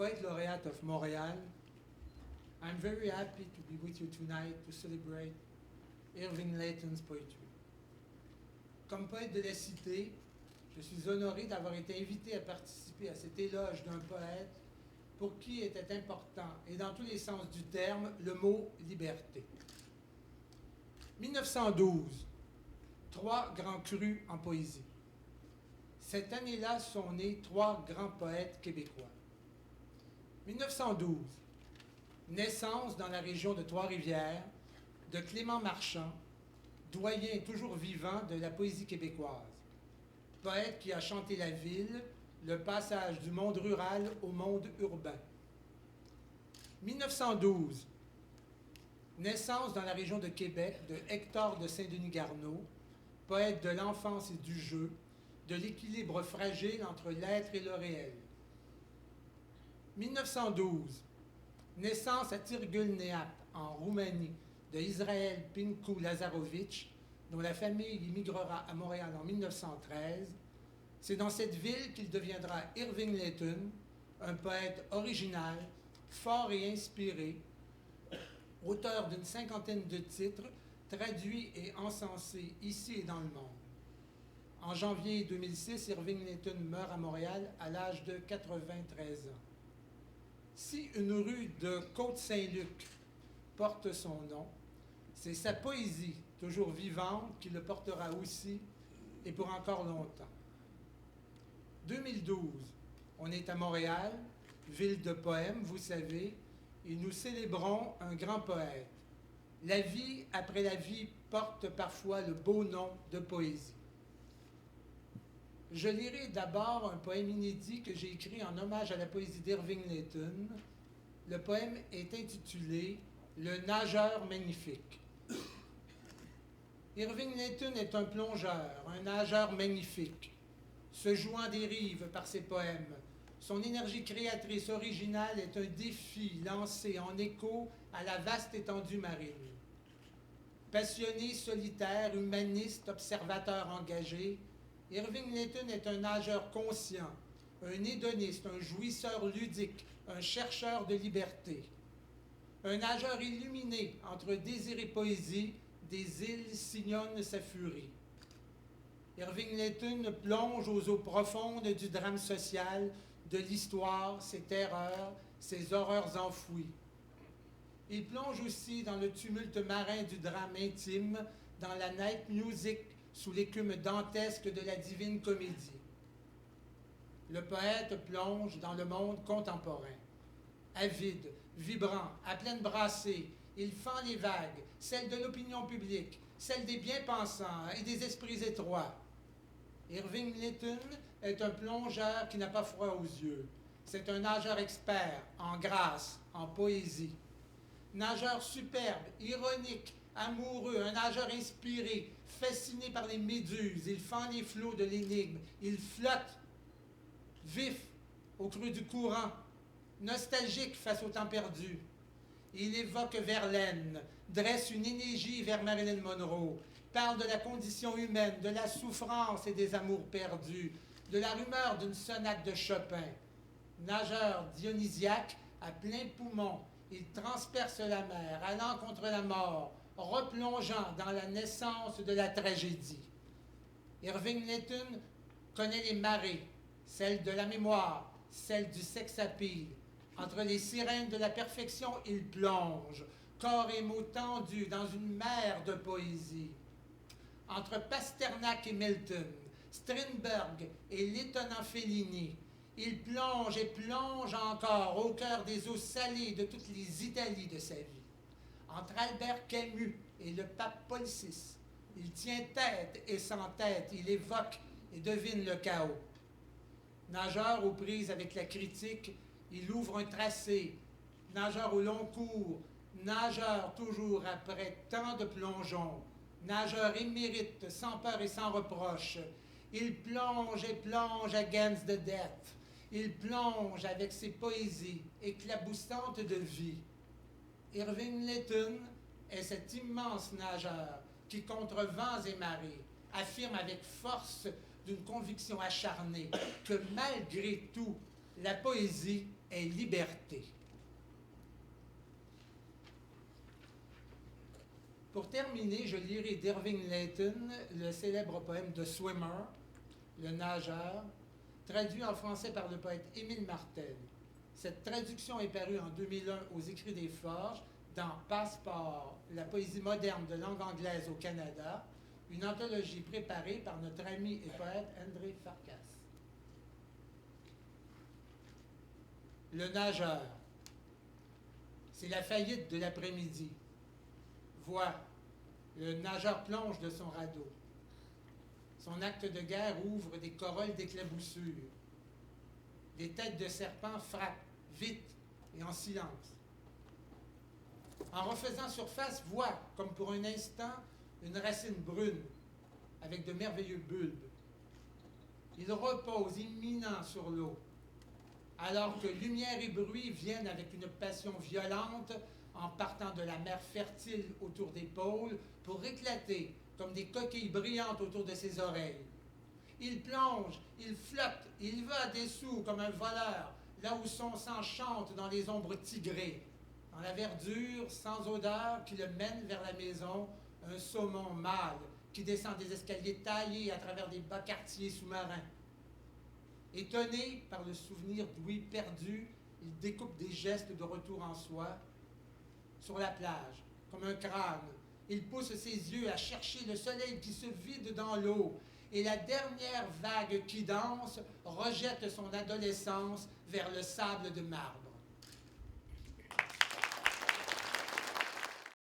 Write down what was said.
Poet Laureate of Montreal, I'm very happy to be with you tonight to celebrate Irving Layton's poetry. Comme poète de la cité, je suis honoré d'avoir été invité à participer à cet éloge d'un poète pour qui était important, et dans tous les sens du terme, le mot liberté. 1912, 3 grands crus en poésie. Cette année-là sont nés 3 grands poètes québécois. 1912, naissance dans la région de Trois-Rivières de Clément Marchand, doyen toujours vivant de la poésie québécoise. Poète qui a chanté la ville, le passage du monde rural au monde urbain. 1912, naissance dans la région de Québec de Hector de Saint-Denis-Garneau, poète de l'enfance et du jeu, de l'équilibre fragile entre l'être et le réel. 1912, naissance à Tirgul-Neap, en Roumanie, de Israël Pinku Lazarovitch, dont la famille immigrera à Montréal en 1913. C'est dans cette ville qu'il deviendra Irving Layton, un poète original, fort et inspiré, auteur d'une 50aine de titres, traduits et encensés ici et dans le monde. En janvier 2006, Irving Layton meurt à Montréal à l'âge de 93 ans. Si une rue de Côte-Saint-Luc porte son nom, c'est sa poésie, toujours vivante, qui le portera aussi et pour encore longtemps. 2012, on est à Montréal, ville de poèmes, vous savez, et nous célébrons un grand poète. La vie après la vie porte parfois le beau nom de poésie. Je lirai d'abord un poème inédit que j'ai écrit en hommage à la poésie d'Irving Layton. Le poème est intitulé « Le nageur magnifique ». Irving Layton est un plongeur, un nageur magnifique, se jouant des rives par ses poèmes. Son énergie créatrice originale est un défi lancé en écho à la vaste étendue marine. Passionné, solitaire, humaniste, observateur engagé, Irving Layton est un nageur conscient, un hédoniste, un jouisseur ludique, un chercheur de liberté. Un nageur illuminé entre désir et poésie, des îles sillonnent sa furie. Irving Layton plonge aux eaux profondes du drame social, de l'histoire, ses terreurs, ses horreurs enfouies. Il plonge aussi dans le tumulte marin du drame intime, dans la night music, sous l'écume dantesque de la divine comédie. Le poète plonge dans le monde contemporain. Avide, vibrant, à pleine brassée, il fend les vagues, celles de l'opinion publique, celles des bien-pensants et des esprits étroits. Irving Layton est un plongeur qui n'a pas froid aux yeux. C'est un nageur expert, en grâce, en poésie. Nageur superbe, ironique, amoureux, un nageur inspiré, fasciné par les méduses, il fend les flots de l'énigme, il flotte, vif, au creux du courant, nostalgique face au temps perdu. Il évoque Verlaine, dresse une élégie vers Marilyn Monroe, parle de la condition humaine, de la souffrance et des amours perdus, de la rumeur d'une sonate de Chopin. Nageur dionysiaque, à plein poumon, il transperce la mer, allant contre la mort, replongeant dans la naissance de la tragédie. Irving Layton connaît les marées, celles de la mémoire, celles du sex-appeal. Entre les sirènes de la perfection, il plonge, corps et mots tendus dans une mer de poésie. Entre Pasternak et Milton, Strindberg et l'étonnant Fellini, il plonge et plonge encore au cœur des eaux salées de toutes les Italies de sa vie. Entre Albert Camus et le pape Paul VI, il tient tête et sans tête, il évoque et devine le chaos. Nageur aux prises avec la critique, il ouvre un tracé. Nageur au long cours, nageur toujours après tant de plongeons, nageur émérite, sans peur et sans reproche. Il plonge et plonge against the death. Il plonge avec ses poésies éclaboussantes de vie. Irving Layton est cet immense nageur qui, contre vents et marées, affirme avec force d'une conviction acharnée que malgré tout, la poésie est liberté. Pour terminer, je lirai d'Irving Layton le célèbre poème de Swimmer, le nageur, traduit en français par le poète Émile Martel. Cette traduction est parue en 2001 aux Écrits des Forges dans Passeport, la poésie moderne de langue anglaise au Canada, une anthologie préparée par notre ami et poète André Farkas. Le nageur. C'est la faillite de l'après-midi. Voix. Le nageur plonge de son radeau. Son acte de guerre ouvre des corolles d'éclaboussures. Des têtes de serpents frappent, vite et en silence. En refaisant surface, voit, comme pour un instant, une racine brune, avec de merveilleux bulbes. Il repose imminent sur l'eau, alors que lumière et bruit viennent avec une passion violente en partant de la mer fertile autour des pôles pour éclater comme des coquilles brillantes autour de ses oreilles. Il plonge, il flotte, il va des sous comme un voleur, là où son sang chante dans les ombres tigrées, dans la verdure sans odeur qui le mène vers la maison, un saumon mâle qui descend des escaliers taillés à travers des bas quartiers sous-marins. Étonné par le souvenir d'ouïe perdu, il découpe des gestes de retour en soi. Sur la plage, comme un crâne, il pousse ses yeux à chercher le soleil qui se vide dans l'eau, et la dernière vague qui danse rejette son adolescence vers le sable de marbre.